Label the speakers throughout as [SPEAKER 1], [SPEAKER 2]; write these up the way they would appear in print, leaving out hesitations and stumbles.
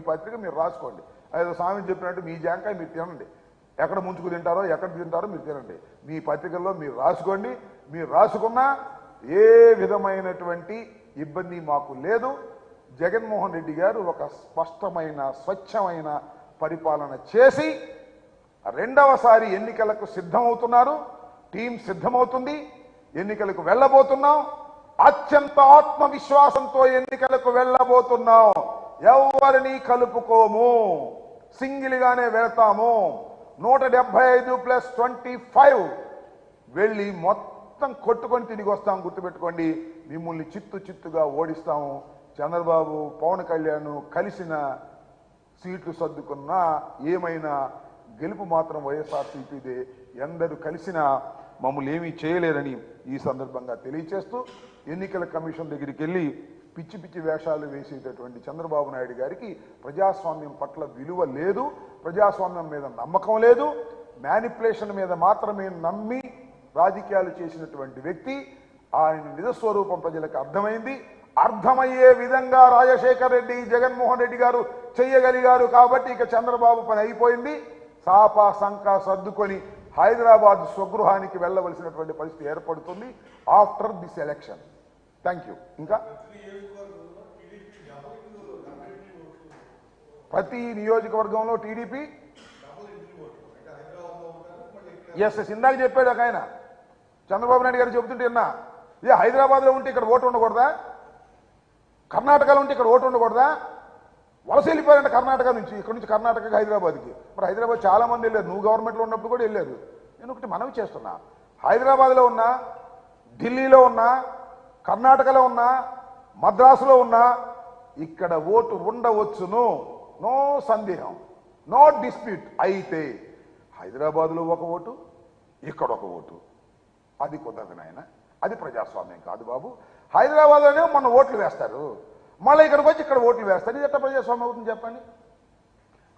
[SPEAKER 1] పత్రిక మీరు రాసుకోండి. అదే స్వామి చెప్పినట్టు మీ జాంకాయ మీరు తినండి, ఎక్కడ ముంచుకు తింటారో ఎక్కడ తింటారో మీరు తినండి. మీ పత్రికల్లో మీరు రాసుకోండి. మీరు రాసుకున్నా ఏ విధమైనటువంటి ఇబ్బంది మాకు లేదు. జగన్మోహన్ రెడ్డి గారు ఒక స్పష్టమైన స్వచ్ఛమైన పరిపాలన చేసి రెండవసారి ఎన్నికలకు సిద్ధమవుతున్నారు. టీం సిద్ధమవుతుంది. ఎన్నికలకు వెళ్ళబోతున్నాం. అత్యంత ఆత్మవిశ్వాసంతో ఎన్నికలకు వెళ్ళబోతున్నాం. ఎవరిని కలుపుకోము, సింగిల్గానే వెళ్తాము. 175+25 వెళ్ళి మొత్తం కొట్టుకొని తిరిగి వస్తాం. గుర్తుపెట్టుకోండి, మిమ్మల్ని చిత్తుగా ఓడిస్తాము. చంద్రబాబు పవన్ కళ్యాణ్ కలిసిన సీట్లు సర్దుకున్నా ఏమైనా గెలుపు మాత్రం వైఎస్ఆర్సీపీదే. ఎందరూ కలిసినా మమ్మల్ని ఏమీ చేయలేరని ఈ సందర్భంగా తెలియచేస్తూ, ఎన్నికల కమిషన్ దగ్గరికి వెళ్ళి పిచ్చి పిచ్చి వేషాలు వేసేటటువంటి చంద్రబాబు నాయుడు గారికి ప్రజాస్వామ్యం పట్ల విలువ లేదు, ప్రజాస్వామ్యం మీద నమ్మకం లేదు. మ్యానిపులేషన్ మీద మాత్రమే నమ్మి రాజకీయాలు చేసినటువంటి వ్యక్తి. ఆయన నిజస్వరూపం ప్రజలకు అర్థమైంది. అర్థమయ్యే విధంగా రాజశేఖర్ రెడ్డి, జగన్మోహన్ రెడ్డి గారు చెయ్యగలిగారు కాబట్టి ఇక చంద్రబాబు పని అయిపోయింది. సాపా సంకా సర్దుకొని హైదరాబాద్ స్వగృహానికి వెళ్ళవలసినటువంటి పరిస్థితి ఏర్పడుతుంది after this election. Thank you. ఇంకా ప్రతి నియోజకవర్గంలో టీడీపీ ఎస్ ఇందాక చెప్పాడు ఒక ఆయన, చంద్రబాబు నాయుడు గారు చెబుతుంటే విన్నా, హైదరాబాద్లో ఉంటే ఇక్కడ ఓటు ఉండకూడదా, కర్ణాటకలో ఉంటే ఇక్కడ ఓటు ఉండకూడదా, వలస వెళ్ళిపోయారంటే కర్ణాటక నుంచి, ఇక్కడ నుంచి కర్ణాటకకి హైదరాబాద్కి. మరి హైదరాబాద్ చాలా మంది వెళ్ళారు, నువ్వు గవర్నమెంట్లో ఉన్నప్పుడు కూడా వెళ్ళారు. నేను ఒకటి మనవి చేస్తున్నా, హైదరాబాద్లో ఉన్నా, ఢిల్లీలో ఉన్నా, కర్ణాటకలో ఉన్నా, మద్రాసులో ఉన్నా ఇక్కడ ఓటు ఉండవచ్చును, నో సందేహం, నో డిస్ప్యూట్. అయితే హైదరాబాద్లో ఒక ఓటు, ఇక్కడ ఒక ఓటు, అది కుదరదు నాయన, అది ప్రజాస్వామ్యం కాదు బాబు. హైదరాబాద్లోనే మన ఓట్లు వేస్తారు, మళ్ళీ ఇక్కడికి వచ్చి ఇక్కడ ఓట్లు వేస్తారు. ఇది ఎట్లా ప్రజాస్వామ్యం అవుతుంది చెప్పండి?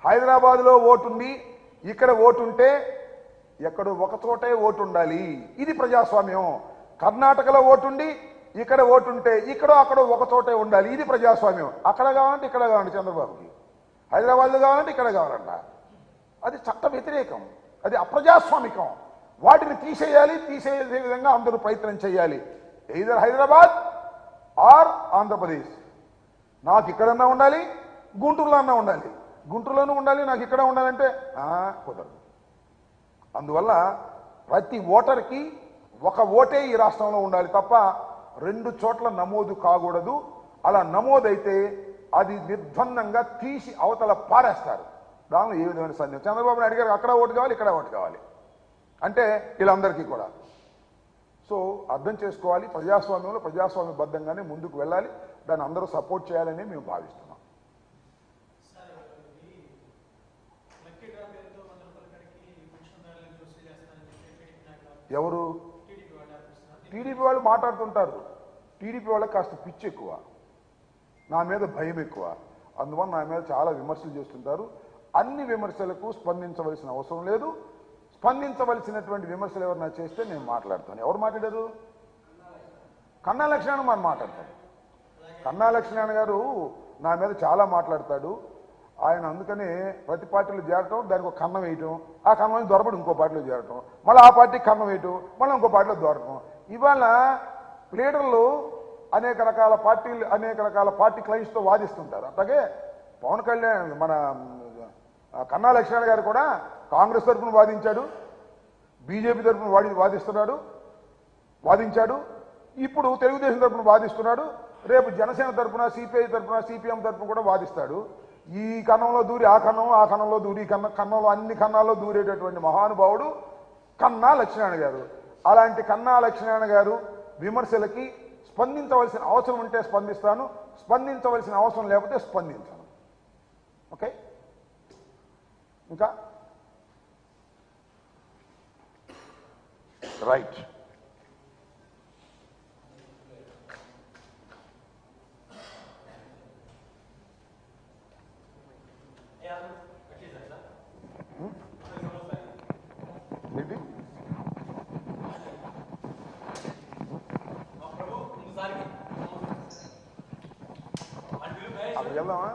[SPEAKER 1] హైదరాబాద్లో ఓటుంది, ఇక్కడ ఓటుంటే ఎక్కడో ఒక చోటే ఓటు ఉండాలి, ఇది ప్రజాస్వామ్యం. కర్ణాటకలో ఓటుండి ఇక్కడ ఓటుంటే ఇక్కడో అక్కడో ఒక చోటే ఉండాలి, ఇది ప్రజాస్వామ్యం. అక్కడ కావాలంటే ఇక్కడ కావాలంటే చంద్రబాబుకి, హైదరాబాద్లో కావాలంటే ఇక్కడ కావాలంట. అది చట్ట వ్యతిరేకం, అది అప్రజాస్వామికం. వాటిని తీసేయాలి, తీసేసే విధంగా అందరూ ప్రయత్నం చేయాలి. Either Hyderabad or Andhra Pradesh. నాకు ఇక్కడన్నా ఉండాలి, గుంటూరులో అన్నా ఉండాలి, గుంటూరులోనూ ఉండాలి, నాకు ఇక్కడ ఉండాలంటే కుదరదు. అందువల్ల ప్రతి ఓటర్కి ఒక ఓటే ఈ రాష్ట్రంలో ఉండాలి తప్ప 2 చోట్ల నమోదు కాకూడదు. అలా నమోదైతే అది నిర్బంధంగా తీసి అవతల పారేస్తారు. దానిలో ఏ విధమైన సందేహం. చంద్రబాబు నాయుడు గారు అక్కడ ఓటు కావాలి, ఇక్కడ ఓటు కావాలి అంటే వీళ్ళందరికీ కూడా. సో అర్థం చేసుకోవాలి, ప్రజాస్వామ్యంలో ప్రజాస్వామ్యబద్ధంగానే ముందుకు వెళ్ళాలి. దాన్ని అందరూ సపోర్ట్ చేయాలని మేము భావిస్తున్నాం. ఎవరు? టీడీపీ వాళ్ళు మాట్లాడుతుంటారు. టీడీపీ వాళ్ళకి కాస్త పిచ్చి ఎక్కువ, నా మీద భయం ఎక్కువ. అందువల్ల నా మీద చాలా విమర్శలు చేస్తుంటారు. అన్ని విమర్శలకు స్పందించవలసిన అవసరం లేదు. స్పందించవలసినటువంటి విమర్శలు ఎవరన్నా చేస్తే నేను మాట్లాడతాను. ఎవరు మాట్లాడారు? కన్నా లక్ష్మీనారాయణ మనం మాట్లాడతారు. కన్నా లక్ష్మీనారాయణ గారు నా మీద చాలా మాట్లాడతాడు. ఆయన అందుకనే ప్రతి పార్టీలో చేరటం, దానికి ఒక కన్నం వేయటం, ఆ కన్నం దొరబడి ఇంకో పార్టీలో చేరటం, మళ్ళీ ఆ పార్టీకి కన్నం వేయటం, మళ్ళీ ఇంకో పార్టీలో దొరకటం. ఇవాళ లీడర్లు అనేక రకాల పార్టీ క్లయింట్స్తో వాదిస్తుంటారు. అట్లాగే పవన్ కళ్యాణ్ మన కన్నా లక్ష్మీనారాయణ గారు కూడా కాంగ్రెస్ తరఫున వాదించాడు, బీజేపీ తరఫున వాదించాడు, ఇప్పుడు తెలుగుదేశం తరఫున వాదిస్తున్నాడు, రేపు జనసేన తరఫున, సిపిఐ తరఫున, సిపిఎం తరఫున కూడా వాదిస్తాడు. ఈ కన్నంలో దూరి ఆ కన్నంలో దూరి కన్నంలో అన్ని కన్నాల్లో దూరేటటువంటి మహానుభావుడు కన్నా లక్ష్మీనారాయణ గారు. అలాంటి కన్నా లక్ష్మీనారాయణ గారు విమర్శలకి స్పందించవలసిన అవసరం ఉంటే స్పందిస్తాను, స్పందించవలసిన అవసరం లేకపోతే స్పందించను. ఓకే, ఇంకా రైట్. ఏంటి అక్కడికి వెళ్దామా?